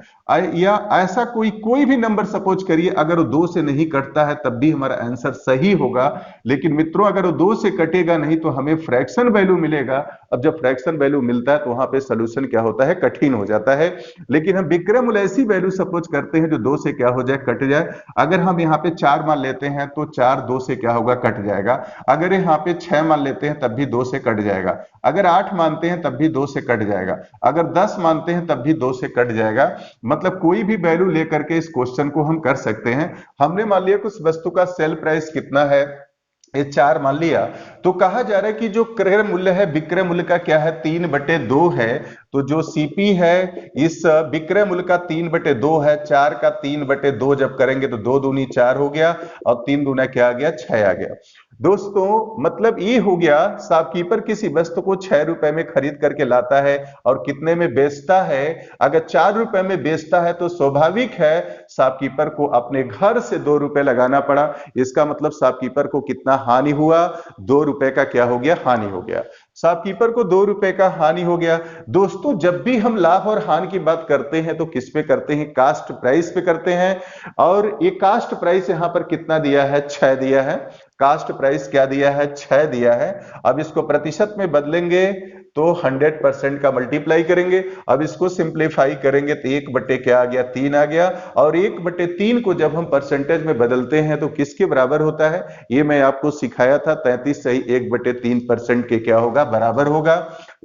या ऐसा कोई भी नंबर सपोज करिए, अगर वो 2 से नहीं कटता है तब भी हमारा आंसर सही होगा। लेकिन मित्रों अगर वो 2 से कटेगा नहीं तो हमें फ्रैक्शन वैल्यू मिलेगा। अब जब फ्रैक्शन वैल्यू मिलता है तो वहां पे सोल्यूशन क्या होता है, कठिन हो जाता है। लेकिन हम विक्रय मूल्य ऐसी वैल्यू सपोज करते हैं जो 2 से क्या हो जाए, कट जाए। अगर हम यहाँ पे 4 मान लेते हैं तो 4 2 से क्या होगा, कट जाएगा। अगर यहाँ पे 6 मान लेते हैं तब भी 2 से कट जाएगा। अगर 8 मानते हैं तब भी 2 से कट जाएगा। अगर 10 मानते हैं तब भी 2 से कट जाएगा। मतलब कोई भी वैल्यू लेकर के इस क्वेश्चन को हम कर सकते हैं। हमने मान लिया कि उस वस्तु का सेल प्राइस कितना है, ये 4 मान लिया। तो कहा जा रहा है कि जो क्रय मूल्य है विक्रय मूल्य का क्या है, 3/2 है। तो जो सीपी है इस विक्रय मूल्य का 3/2 है। 4 का 3/2 जब करेंगे तो 2 दूनी 4 हो गया और 3 दूना क्या आ गया, 6 आ गया। दोस्तों मतलब ये हो गया, शॉपकीपर किसी वस्तु को 6 रुपए में खरीद करके लाता है और कितने में बेचता है। अगर 4 रुपए में बेचता है तो स्वाभाविक है शॉपकीपर को अपने घर से 2 रुपए लगाना पड़ा। इसका मतलब शॉपकीपर को कितना हानि हुआ, 2 रुपए का क्या हो गया, हानि हो गया। शॉपकीपर को 2 रुपए का हानि हो गया। दोस्तों जब भी हम लाभ और हानि की बात करते हैं तो किस पे करते हैं, कास्ट प्राइस पे करते हैं। और ये कास्ट प्राइस यहां पर कितना दिया है, 6 दिया है। कास्ट प्राइस क्या दिया है, 6 दिया है। अब इसको प्रतिशत में बदलेंगे तो 100% का मल्टीप्लाई करेंगे। अब इसको सिंप्लीफाई करेंगे तो 1 बटे क्या आ गया, 3 आ गया। और 1 बटे 3 को जब हम परसेंटेज में बदलते हैं तो किसके बराबर होता है, ये मैं आपको सिखाया था। 33 सही 1/3% के क्या होगा, बराबर होगा।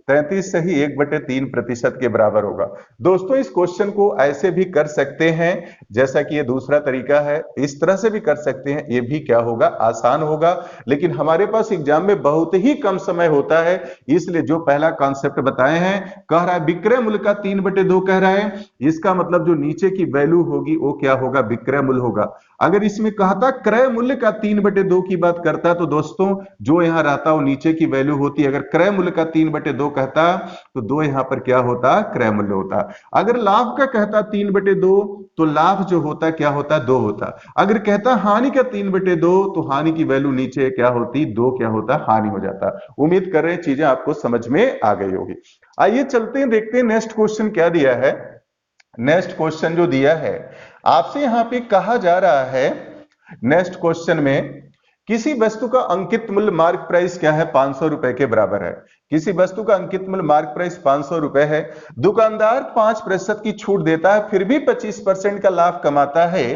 33 सही 1/3% के बराबर होगा। दोस्तों इस क्वेश्चन को ऐसे भी कर सकते हैं, जैसा कि ये दूसरा तरीका है, इस तरह से भी कर सकते हैं। ये भी क्या होगा, आसान होगा। लेकिन हमारे पास एग्जाम में बहुत ही कम समय होता है, इसलिए जो पहला कॉन्सेप्ट बताए हैं, कह रहा है विक्रय मूल्य का 3/2 कह रहा है। इसका मतलब जो नीचे की वैल्यू होगी वो क्या होगा, विक्रय मूल्य होगा। अगर इसमें कहता क्रय मूल्य का 3/2 की बात करता तो दोस्तों जो यहां रहता वो नीचे की वैल्यू होती। अगर क्रय मूल्य का 3/2 कहता तो 2 यहां पर क्या होता, क्रय मूल्य होता। अगर लाभ का कहता 3/2 तो लाभ जो होता क्या होता, 2 होता। अगर कहता हानि का 3/2 तो हानि की वैल्यू नीचे क्या होती, 2 क्या होता, हानि हो जाता। उम्मीद कर रहे हैं चीजें आपको समझ में आ गई होगी। आइए चलते हैं, देखते हैं नेक्स्ट क्वेश्चन क्या दिया है। नेक्स्ट क्वेश्चन जो दिया है आपसे यहां पे कहा जा रहा है, नेक्स्ट क्वेश्चन में किसी वस्तु का अंकित मूल्य मार्क प्राइस क्या है, 500 रुपए के बराबर है। किसी वस्तु का अंकित मूल्य मार्क प्राइस 500 रुपए है। दुकानदार 5% की छूट देता है, फिर भी 25% का लाभ कमाता है।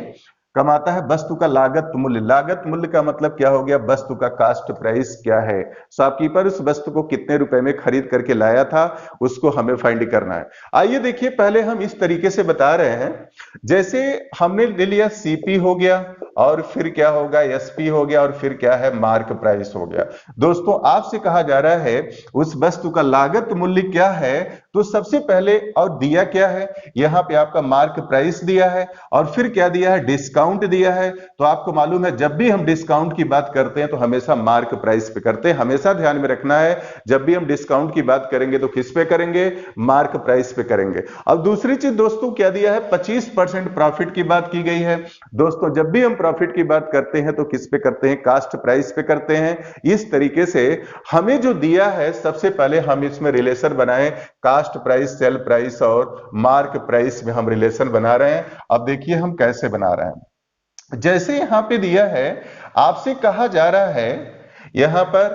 वस्तु का लागत मूल्य। लागत मूल्य का मतलब क्या हो गया, वस्तु का कास्ट प्राइस क्या है। शॉपकीपर उस वस्तु को कितने रुपए में खरीद करके लाया था, उसको हमें फाइंड करना है। आइए देखिए, पहले हम इस तरीके से बता रहे हैं, जैसे हमने ले लिया सीपी हो गया, और फिर क्या होगा, एसपी हो गया, और फिर क्या है, मार्क प्राइस हो गया। दोस्तों आपसे कहा जा रहा है उस वस्तु का लागत मूल्य क्या है, तो सबसे पहले और दिया क्या है, यहां पे आपका मार्क प्राइस दिया है, और फिर क्या दिया है, डिस्काउंट दिया है। तो आपको मालूम है जब भी हम डिस्काउंट की बात करते हैं तो हमेशा मार्क प्राइस पे करते हैं। हमेशा ध्यान में रखना है, जब भी हम डिस्काउंट की बात करेंगे तो किस पे करेंगे, मार्क प्राइस पे करेंगे। अब दूसरी चीज दोस्तों क्या दिया है, 25% प्रॉफिट की बात की गई है। दोस्तों जब भी हम प्रॉफिट की बात करते हैं तो किस पे करते हैं, कास्ट प्राइस पे करते हैं। इस तरीके से हमें जो दिया है, सबसे पहले हम इसमें रिलेशन बनाएं, कास्ट प्राइस, सेल प्राइस और मार्क प्राइस में हम रिलेशन बना रहे हैं। अब देखिए हम कैसे बना रहे हैं। जैसे यहां पे दिया है, आपसे कहा जा रहा है यहां पर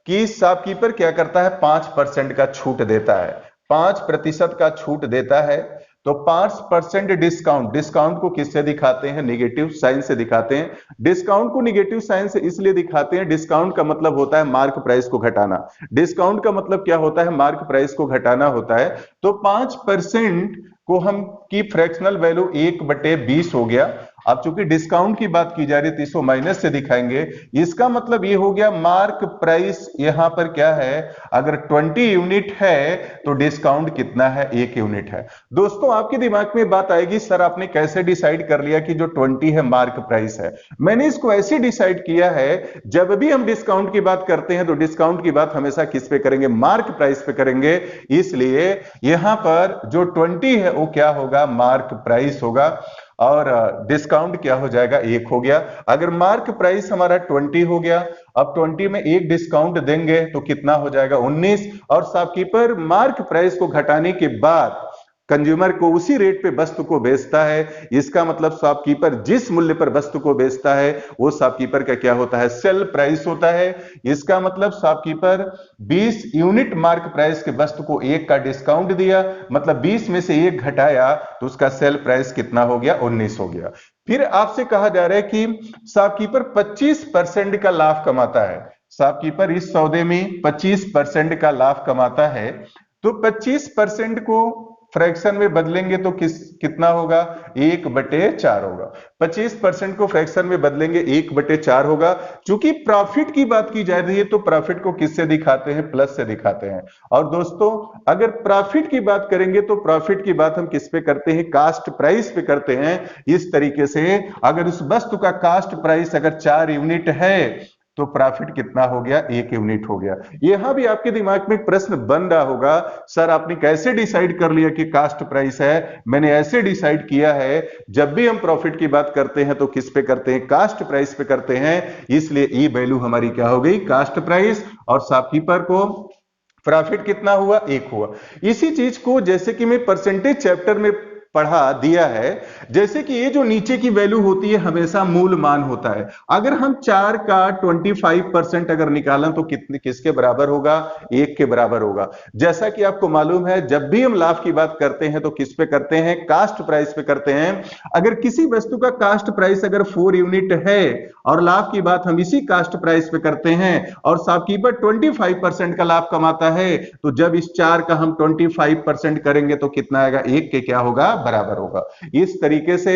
कि शॉपकीपर क्या करता है, 5% का छूट देता है, 5% का छूट देता है। तो 5% डिस्काउंट, डिस्काउंट को किससे दिखाते हैं, निगेटिव साइन से दिखाते हैं। डिस्काउंट को निगेटिव साइन से इसलिए दिखाते हैं, डिस्काउंट का मतलब होता है मार्क प्राइस को घटाना। डिस्काउंट का मतलब क्या होता है, मार्क प्राइस को घटाना होता है। तो 5% को हम की फ्रैक्शनल वैल्यू 1/20 हो गया। अब चूंकि डिस्काउंट की बात की जा रही है तो इसको माइनस से दिखाएंगे। इसका मतलब ये हो गया मार्क प्राइस यहां पर क्या है, अगर 20 यूनिट है तो डिस्काउंट कितना है, 1 यूनिट है। दोस्तों आपके दिमाग में बात आएगी, सर आपने कैसे डिसाइड कर लिया कि जो 20 है मार्क प्राइस है। मैंने इसको ऐसे डिसाइड किया है, जब भी हम डिस्काउंट की बात करते हैं तो डिस्काउंट की बात हमेशा किस पे करेंगे, मार्क प्राइस पे करेंगे। इसलिए यहां पर जो 20 है वो क्या होगा, मार्क प्राइस होगा, और डिस्काउंट क्या हो जाएगा, 1 हो गया। अगर मार्क प्राइस हमारा 20 हो गया, अब 20 में 1 डिस्काउंट देंगे तो कितना हो जाएगा, 19। और शॉपकीपर मार्क प्राइस को घटाने के बाद कंज्यूमर को उसी रेट पे वस्तु को बेचता है। इसका मतलब शॉपकीपर जिस मूल्य पर वस्तु को बेचता है वो शॉपकीपर का क्या होता है, सेल प्राइस होता है। इसका मतलब शॉपकीपर 20 यूनिट मार्क प्राइस के वस्तु को 1 का डिस्काउंट दिया, मतलब 20 में से 1 घटाया तो उसका सेल प्राइस कितना हो गया, 19 हो गया। फिर आपसे कहा जा रहा है कि शॉपकीपर 25% का लाभ कमाता है। शॉपकीपर इस सौदे में 25% का लाभ कमाता है। तो 25% को फ्रैक्शन में बदलेंगे तो कितना होगा, 1/4 होगा। 25% को फ्रैक्शन में बदलेंगे 1/4 होगा। चूंकि प्रॉफिट की बात की जा रही है तो प्रॉफिट को किससे दिखाते हैं, प्लस से दिखाते हैं। और दोस्तों अगर प्रॉफिट की बात करेंगे तो प्रॉफिट की बात हम किस पे करते हैं, कास्ट प्राइस पे करते हैं। इस तरीके से अगर उस वस्तु का कास्ट प्राइस अगर 4 यूनिट है तो प्रॉफिट कितना हो गया, 1 यूनिट हो गया। यहां भी आपके दिमाग में प्रश्न बन रहा होगा, सर आपने कैसे डिसाइड कर लिया कि कास्ट प्राइस है। मैंने ऐसे डिसाइड किया है, जब भी हम प्रॉफिट की बात करते हैं तो किस पे करते हैं, कास्ट प्राइस पे करते हैं। इसलिए ई वैल्यू हमारी क्या हो गई, कास्ट प्राइस। और शॉपकीपर को प्रॉफिट कितना हुआ, 1 हुआ। इसी चीज को जैसे कि मैं परसेंटेज चैप्टर में पढ़ा दिया है, जैसे कि ये जो नीचे की वैल्यू होती है हमेशा मूल मान होता है। अगर हम 4 का 25% अगर निकालें तो कितने किसके बराबर होगा, 1 के बराबर होगा। जैसा कि आपको मालूम है जब भी हम लाभ की बात करते हैं तो किस पे करते हैं, कास्ट प्राइस पे करते हैं। अगर किसी वस्तु का कास्ट प्राइस अगर 4 यूनिट है और लाभ की बात हम इसी कास्ट प्राइस पे करते हैं और शॉपकीपर 25% का लाभ कमाता है, तो जब इस 4 का हम 25% करेंगे तो कितना आएगा, 1 के क्या होगा, बराबर होगा। इस तरीके से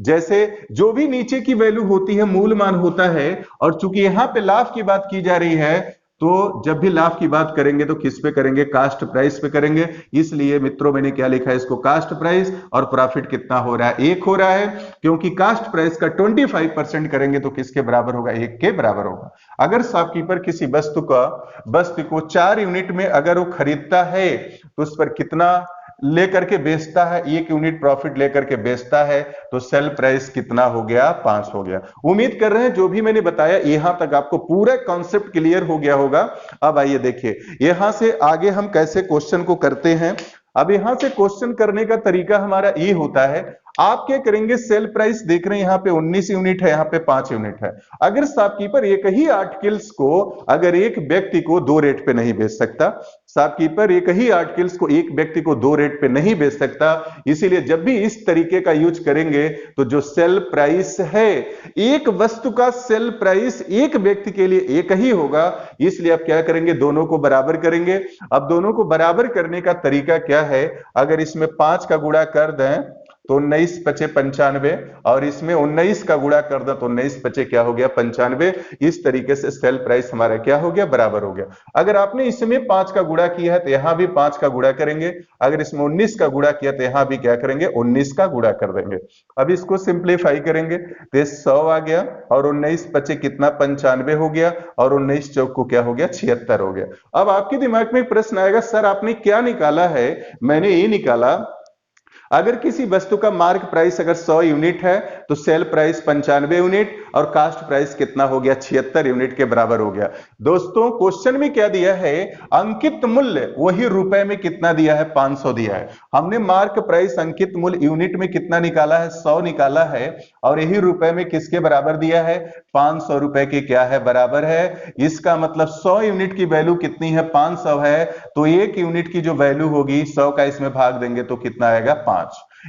जैसे जो भी नीचे की वैल्यू होती है मूल मान होता है, और चूंकि यहां पे लाभ की बात की जा रही है तो जब भी लाभ की बात करेंगे तो किस पे करेंगे, कास्ट प्राइस पे करेंगे। इसलिए मित्रों मैंने क्या लिखा है इसको, कास्ट प्राइस, और प्रॉफिट कितना हो रहा है, 1 हो रहा है, क्योंकि कास्ट प्राइस का 25% करेंगे तो किसके बराबर होगा, 1 के बराबर होगा। अगर शॉपकीपर किसी वस्तु को 4 यूनिट में अगर वो खरीदता है तो उस पर कितना लेकर के बेचता है, 1 यूनिट प्रॉफिट लेकर के बेचता है, तो सेल प्राइस कितना हो गया, 5 हो गया। उम्मीद कर रहे हैं जो भी मैंने बताया यहां तक आपको पूरा कॉन्सेप्ट क्लियर हो गया होगा। अब आइए देखिए यहां से आगे हम कैसे क्वेश्चन को करते हैं। अब यहां से क्वेश्चन करने का तरीका हमारा ये होता है, आप क्या करेंगे, सेल प्राइस देख रहे हैं यहां पे 19 यूनिट है, यहां पे 5 यूनिट है। अगर शॉपकीपर एक ही आर्टिकल्स को अगर एक व्यक्ति को 2 रेट पे नहीं बेच सकता, शॉपकीपर एक ही आर्टिकल्स को एक व्यक्ति को 2 रेट पे नहीं बेच सकता, इसीलिए जब भी इस तरीके का यूज करेंगे तो जो सेल प्राइस है, एक वस्तु का सेल प्राइस एक व्यक्ति के लिए एक ही होगा, इसलिए आप क्या करेंगे, दोनों को बराबर करेंगे। अब दोनों को बराबर करने का तरीका क्या है, अगर इसमें 5 का गुणा कर दें तो 19 पचे 95, और इसमें 19 का गुणा कर दो तो 19 पचे क्या हो गया, 95। इस तरीके से सेल प्राइस हमारा क्या हो गया, बराबर हो गया। अगर आपने इसमें 5 का गुणा किया है तो यहां भी 5 का गुणा करेंगे, अगर इसमें 19 का गुणा किया तो यहां भी क्या करेंगे, 19 का गुणा कर देंगे। अब इसको सिंप्लीफाई करेंगे तो 100 आ गया, और 19 पचे कितना, 95 हो गया, और 19 चौक को क्या हो गया, 76 हो गया। अब आपके दिमाग में प्रश्न आएगा, सर आपने क्या निकाला है। मैंने ये निकाला, अगर किसी वस्तु का मार्क प्राइस अगर 100 यूनिट है तो सेल प्राइस 95 यूनिट और कास्ट प्राइस कितना हो गया, 76 यूनिट के बराबर हो गया। दोस्तों क्वेश्चन में क्या दिया है, अंकित मूल्य वही रुपए में कितना दिया है, 500 दिया है। हमने मार्क प्राइस अंकित मूल्य यूनिट में कितना निकाला है, 100 निकाला है, और यही रुपए में किसके बराबर दिया है, 500 रुपए के क्या है, बराबर है। इसका मतलब 100 यूनिट की वैल्यू कितनी है, 500 है, तो 1 यूनिट की जो वैल्यू होगी 100 का इसमें भाग देंगे तो कितना आएगा, 5।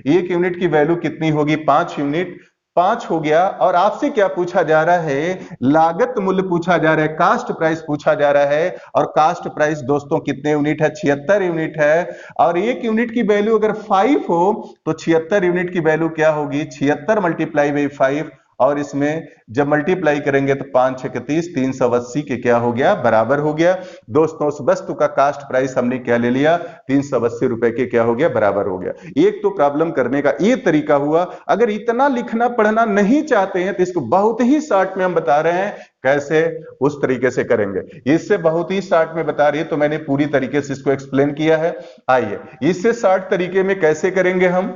1 यूनिट की वैल्यू कितनी होगी, 5 यूनिट, 5 हो गया। और आपसे क्या पूछा जा रहा है, लागत मूल्य पूछा जा रहा है, कास्ट प्राइस पूछा जा रहा है, और कास्ट प्राइस दोस्तों कितने यूनिट है, 76 यूनिट है। और 1 यूनिट की वैल्यू अगर 5 हो तो 76 यूनिट की वैल्यू क्या होगी, 76 मल्टीप्लाई बाई 5, और इसमें जब मल्टीप्लाई करेंगे तो 5 6 30, 380 के क्या हो गया, बराबर हो गया। दोस्तों उस वस्तु का कास्ट प्राइस हमने क्या ले लिया, 380 रुपए के क्या हो गया, बराबर हो गया। एक तो प्रॉब्लम करने का ये तरीका हुआ। अगर इतना लिखना पढ़ना नहीं चाहते हैं तो इसको बहुत ही शॉर्ट में हम बता रहे हैं कैसे उस तरीके से करेंगे। इससे बहुत ही शॉर्ट में बता रही है तो मैंने पूरी तरीके से इसको एक्सप्लेन किया है। आइए इससे शॉर्ट तरीके में कैसे करेंगे हम,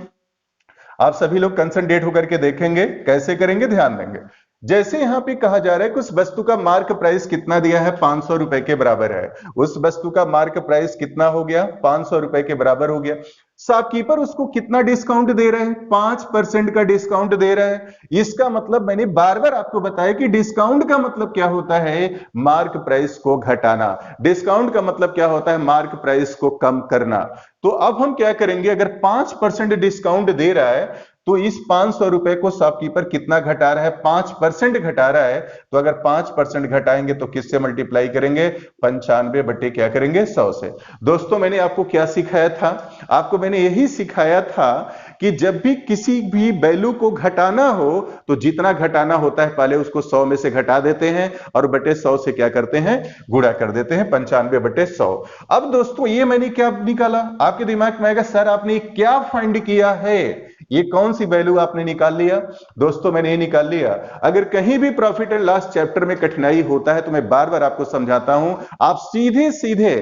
आप सभी लोग कंसंट्रेट होकर के देखेंगे कैसे करेंगे, ध्यान देंगे। जैसे यहां पे कहा जा रहा है कि उस वस्तु का मार्क प्राइस कितना दिया है, 500 रुपए के बराबर है। उस वस्तु का मार्क प्राइस कितना हो गया, 500 रुपए के बराबर हो गया। शॉपकीपर उसको कितना डिस्काउंट दे रहे हैं, 5% का डिस्काउंट दे रहा है। इसका मतलब मैंने बार बार आपको बताया कि डिस्काउंट का मतलब क्या होता है, मार्क प्राइस को घटाना। डिस्काउंट का मतलब क्या होता है, मार्क प्राइस को कम करना। तो अब हम क्या करेंगे, अगर 5% डिस्काउंट दे रहा है तो इस 500 रुपए को शॉपकीपर कितना घटा रहा है, 5% घटा रहा है। तो अगर 5% घटाएंगे तो किससे मल्टीप्लाई करेंगे, 95 बटे क्या करेंगे, 100 से। दोस्तों मैंने आपको क्या सिखाया था, आपको मैंने यही सिखाया था कि जब भी किसी भी वैल्यू को घटाना हो तो जितना घटाना होता है पहले उसको 100 में से घटा देते हैं और बटे 100 से क्या करते हैं, गुणा कर देते हैं, 95 बटे 100। अब दोस्तों ये मैंने क्या निकाला, आपके दिमाग में आएगा सर आपने क्या फाइंड किया है, ये कौन सी वैल्यू आपने निकाल लिया। दोस्तों मैंने ये निकाल लिया, अगर कहीं भी प्रॉफिट एंड लॉस चैप्टर में कठिनाई होता है तो मैं बार बार आपको समझाता हूं, आप सीधे सीधे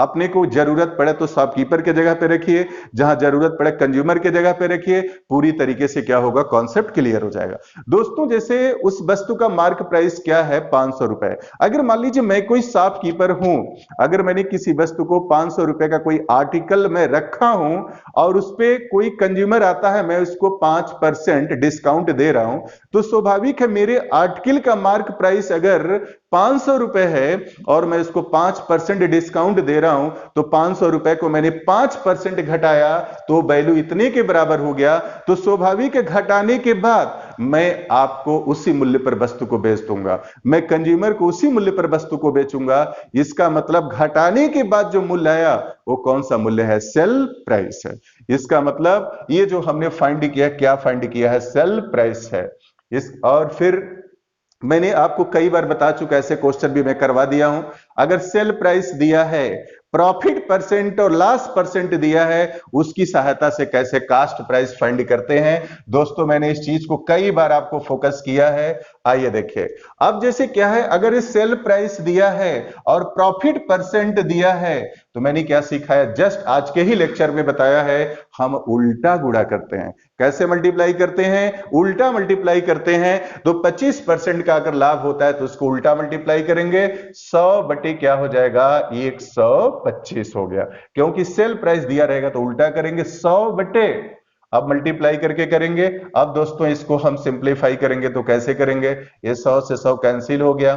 अपने को जरूरत पड़े तो शॉपकीपर के जगह पे रखिए, जहां जरूरत पड़े कंज्यूमर के जगह पे रखिए। पूरी तरीके से क्या होगा, कॉन्सेप्ट क्लियर हो जाएगा। दोस्तों जैसे उस वस्तु का मार्क प्राइस क्या है, 500 रुपए। अगर मान लीजिए मैं कोई शॉपकीपर हूं, अगर मैंने किसी वस्तु को 500 रुपए का कोई आर्टिकल में रखा हूं और उस पे कोई कंज्यूमर आता है, मैं उसको 5% डिस्काउंट दे रहा हूं, तो स्वाभाविक है मेरे आर्टिकल का मार्क प्राइस अगर 500 रुपए है और मैं इसको 5% डिस्काउंट दे रहा हूं, तो 500 रुपए को मैंने 5% घटाया तो वैल्यू इतने के बराबर हो गया। तो स्वाभाविक है घटाने के बाद मैं आपको उसी मूल्य पर वस्तु को बेच दूंगा, मैं कंज्यूमर को उसी मूल्य पर वस्तु को बेचूंगा। इसका मतलब घटाने के बाद जो मूल्य आया वो कौन सा मूल्य है, सेल प्राइस है। इसका मतलब ये जो हमने फाइंड किया, क्या फाइंड किया है, सेल प्राइस है। और फिर मैंने आपको कई बार बता चुका, ऐसे क्वेश्चन भी मैं करवा दिया हूं। अगर सेल प्राइस दिया है, प्रॉफिट परसेंट और लॉस परसेंट दिया है, उसकी सहायता से कैसे कास्ट प्राइस फाइंड करते हैं। दोस्तों मैंने इस चीज को कई बार आपको फोकस किया है। आइए देखिए, अब जैसे क्या है, अगर इस सेल प्राइस दिया है और प्रॉफिट परसेंट दिया है, तो मैंने क्या सीखा है, जस्ट आज के ही लेक्चर में बताया है, हम उल्टा गुणा करते हैं। कैसे मल्टीप्लाई करते हैं, उल्टा मल्टीप्लाई करते हैं। तो 25% का अगर लाभ होता है तो उसको उल्टा मल्टीप्लाई करेंगे, 100 बटे क्या हो जाएगा, 125 हो गया। क्योंकि सेल प्राइस दिया रहेगा तो उल्टा करेंगे, 100 बटे, अब मल्टीप्लाई करके करेंगे। अब दोस्तों इसको हम सिंप्लीफाई करेंगे तो कैसे करेंगे, ये 100 से 100 कैंसिल हो गया,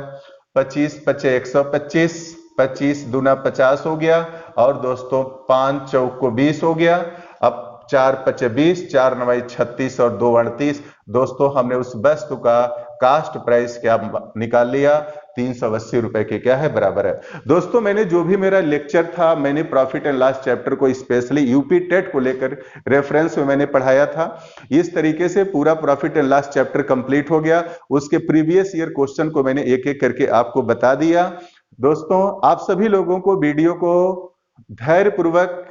25 पचे 125, 25 दूना 50 हो गया, और दोस्तों 5 चौक को 20 हो गया। अब 4 पचे 20, 4 नवाई 36 और 2 38। दोस्तों हमने उस वस्तु का कास्ट प्राइस क्या निकाल लिया, 380 रुपए के क्या है, बराबर है। दोस्तों मैंने जो भी मेरा लेक्चर था, मैंने प्रॉफिट एंड लॉस चैप्टर को स्पेशली यूपी टेट को लेकर रेफरेंस में मैंने पढ़ाया था। इस तरीके से पूरा profit and loss chapter complete हो गया। उसके प्रीवियस ईयर क्वेश्चन को मैंने एक एक करके आपको बता दिया। दोस्तों आप सभी लोगों को वीडियो को धैर्य पूर्वक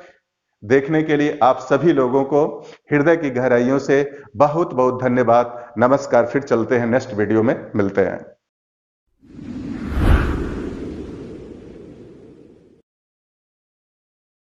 देखने के लिए आप सभी लोगों को हृदय की गहराइयों से बहुत बहुत धन्यवाद। नमस्कार, फिर चलते हैं, नेक्स्ट वीडियो में मिलते हैं।